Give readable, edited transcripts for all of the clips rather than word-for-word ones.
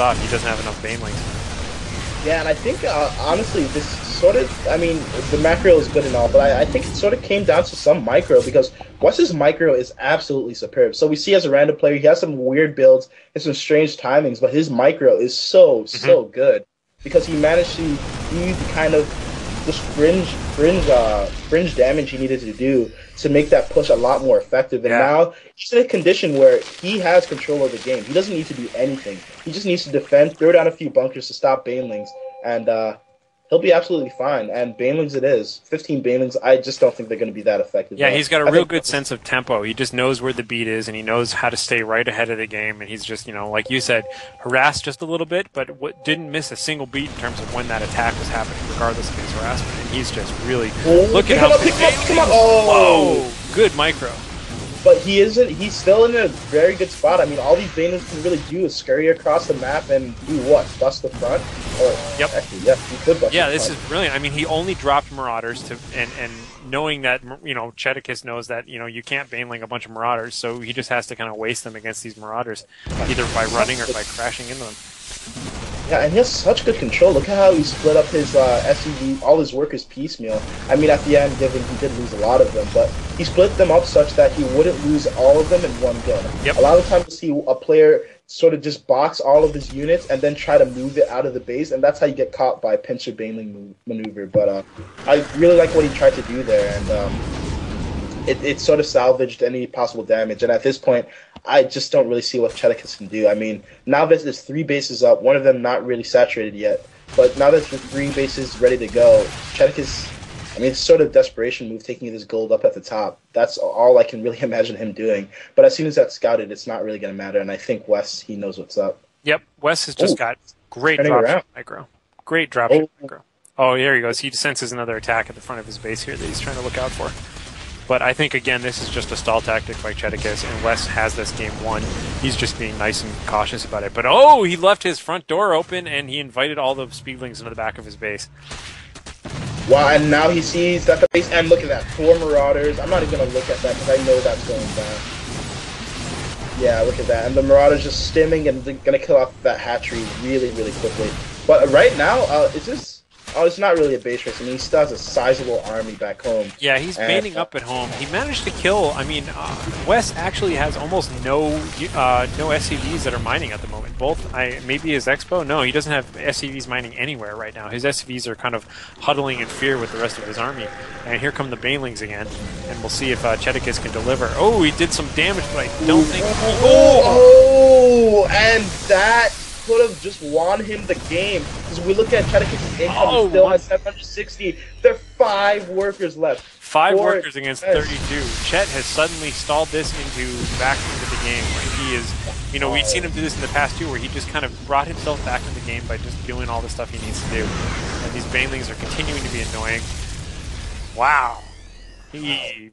off. He doesn't have enough banelings. Yeah, and I think honestly, this sort of, I mean, the macro is good and all, but I think it sort of came down to some micro because Wes's micro is absolutely superb. So we see as a random player, he has some weird builds and some strange timings, but his micro is so good because he managed to do the kind of just fringe damage he needed to do to make that push a lot more effective. And now he's in a condition where he has control of the game. He doesn't need to do anything. He just needs to defend, throw down a few bunkers to stop banelings, and he'll be absolutely fine. And banelings it is. 15 banelings, I just don't think they're going to be that effective. Yeah, he's got a real good sense of tempo. He just knows where the beat is, and he knows how to stay right ahead of the game. And he's just, you know, like you said, harassed just a little bit, but didn't miss a single beat in terms of when that attack was happening, regardless of his harassment. And he's just really... look at how... Pick him up! Oh! Whoa! Good micro. But he's still in a very good spot. I mean, all these banelings can really do is scurry across the map and do what? Bust the front? Or, actually, yeah, he could bust the front. This is brilliant. I mean, he only dropped Marauders to, and knowing that, you know, Cheticus knows that, you know, you can't baneling a bunch of Marauders, so he just has to kind of waste them against these Marauders, either by running or by crashing into them. Yeah, and he has such good control. Look at how he split up his SCV, all his workers piecemeal. I mean, at the end, given he did lose a lot of them, but he split them up such that he wouldn't lose all of them in one go. A lot of times you see a player sort of just box all of his units and then try to move it out of the base, and that's how you get caught by pincer baneling maneuver. But I really like what he tried to do there, and it sort of salvaged any possible damage. And at this point, I just don't really see what Cheticus can do. I mean, now that there's 3 bases up, one of them not really saturated yet, but now that there's 3 bases ready to go, Cheticus, I mean, it's sort of desperation move, taking this gold up at the top. That's all I can really imagine him doing. But as soon as that's scouted, it's not really going to matter, and I think Wes, he knows what's up. Yep, Wes has just got great dropship micro. Great dropship micro. Oh, there he goes. He senses another attack at the front of his base here that he's trying to look out for. But I think, again, this is just a stall tactic by Cheticus, and Wes has this game won. He's just being nice and cautious about it. But, oh, he left his front door open, and he invited all the speedlings into the back of his base. Wow, and now he sees that the base, and look at that, 4 Marauders. I'm not even going to look at that because I know that's going down. Yeah, look at that. And the Marauders just stimming and going to kill off that hatchery really, really quickly. But right now, it's just... Oh, it's not really a base race. I mean, he still has a sizable army back home. Yeah, he's baning up at home. He managed to kill. I mean, Wes actually has almost no SCVs that are mining at the moment. Maybe his Expo. No, he doesn't have SCVs mining anywhere right now. His SCVs are kind of huddling in fear with the rest of his army. And here come the banelings again, and we'll see if Cheticus can deliver. Oh, he did some damage, but I don't think. And that could have just won him the game. Because we look at Cheticus' income, he still has 760. There are 5 workers left. 5 workers against 32. Chet has suddenly stalled this back into the game. Where he is, you know, we've seen him do this in the past too, where he just kind of brought himself back into the game by just doing all the stuff he needs to do. And these banelings are continuing to be annoying. Wow.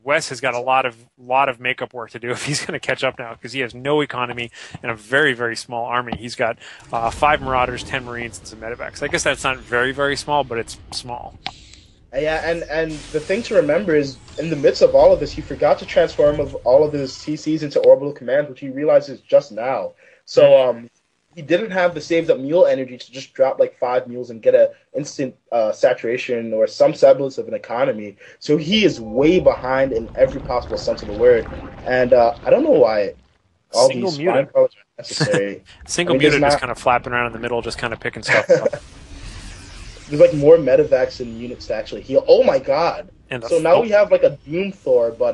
Wes has got a lot of makeup work to do if he's going to catch up now, because he has no economy and a very, very small army. He's got 5 Marauders, 10 Marines, and some Medivacs. I guess that's not very, very small, but it's small. Yeah, and the thing to remember is, in the midst of all of this, he forgot to transform all of his CCs into orbital commands, which he realizes just now. So he didn't have the saved up mule energy to just drop like 5 mules and get an instant saturation or some semblance of an economy. So he is way behind in every possible sense of the word. And I don't know why all these fine colors are necessary. Single muted just kind of flapping around in the middle, just kind of picking stuff up. There's like more medevacs and units to actually heal. Oh my god! So now we have like a Doom Thor, but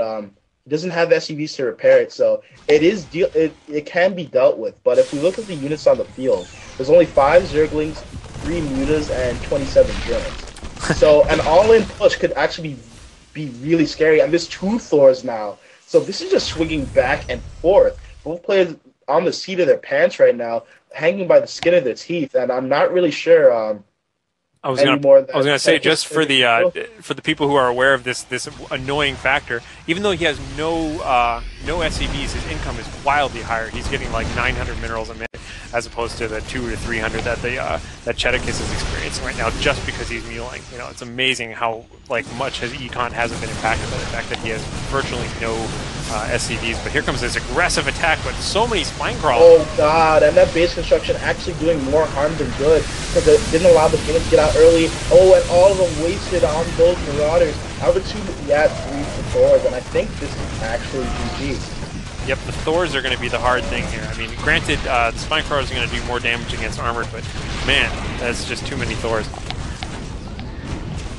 he doesn't have SCVs to repair it, so it can be dealt with. But if we look at the units on the field, there's only 5 Zerglings, 3 Mutas, and 27 drones. So an all-in push could actually be really scary. And there's 2 Thors now, so this is just swinging back and forth. Both players on the seat of their pants right now, hanging by the skin of their teeth, and I'm not really sure. I was going to say, just for the people who are aware of this annoying factor, even though he has no SCVs, his income is wildly higher. He's getting like 900 minerals a minute, as opposed to the 200 to 300 that that Cheticus is experiencing right now, just because he's muling. You know, it's amazing how much his econ hasn't been impacted by the fact that he has virtually no SCVs. But here comes this aggressive attack, but so many spine crawls. Oh god, and that base construction actually doing more harm than good because it didn't allow the Phoenix to get out early. Oh, and all of them wasted on those Marauders. Out of 2, yeah, 3 for Thors, and I think this is actually GG. Yep, the Thors are going to be the hard thing here. I mean, granted, the Spine Crawlers are going to do more damage against Armored, but man, that's just too many Thors.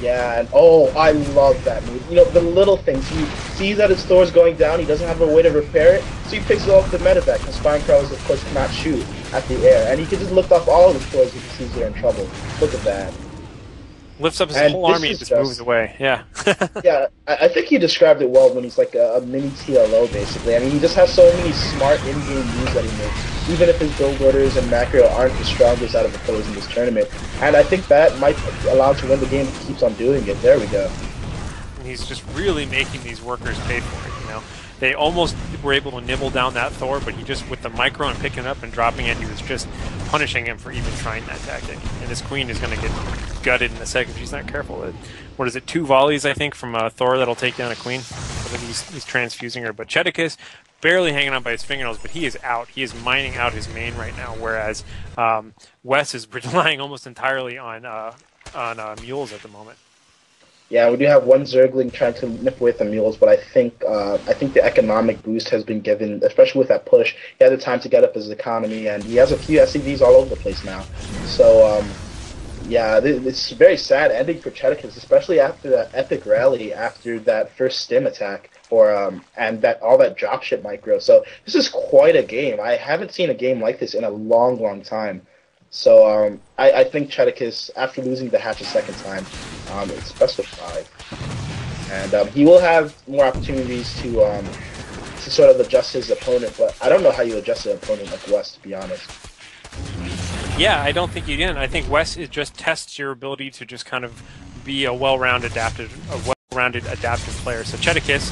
Yeah, and oh, I love that move. You know, the little things. He sees that his Thor's going down, he doesn't have a way to repair it, so he picks off the medevac, because Spine Crawlers, of course, cannot shoot at the air. And he can just lift off all of his Thors if he sees they're in trouble. Look at that. Lifts up his whole army and just moves away. Yeah. Yeah, I think he described it well when he's like a mini TLO, basically. I mean, he just has so many smart in-game moves that he makes, even if his build orders and macro aren't the strongest out of the players in this tournament. And I think that might allow him to win the game if he keeps on doing it. There we go. And he's just really making these workers pay for it, you know. They almost were able to nibble down that Thor, but he just, with the micro and picking it up and dropping it, he was just punishing him for even trying that tactic. And this Queen is going to get gutted in a second if she's not careful. What is it, 2 volleys, I think, from Thor that'll take down a Queen? I think he's transfusing her. But Cheticus, barely hanging on by his fingernails, but he is out. He is mining out his main right now, whereas Wes is relying almost entirely on mules at the moment. Yeah, we do have one Zergling trying to nip away the mules, but I think the economic boost has been given, especially with that push. He had the time to get up his economy, and he has a few SCVs all over the place now. So, yeah, it's a very sad ending for Cheticus, especially after that epic rally after that first stim attack, and that all that dropship micro. So this is quite a game. I haven't seen a game like this in a long, long time. So I think Cheticus, after losing the hatch a second time, it's best of 5. And he will have more opportunities to sort of adjust his opponent, but I don't know how you adjust an opponent like Wes, to be honest. Yeah, I don't think you can. I think Wes just tests your ability to just kind of be a well-rounded adaptive player. So Cheticus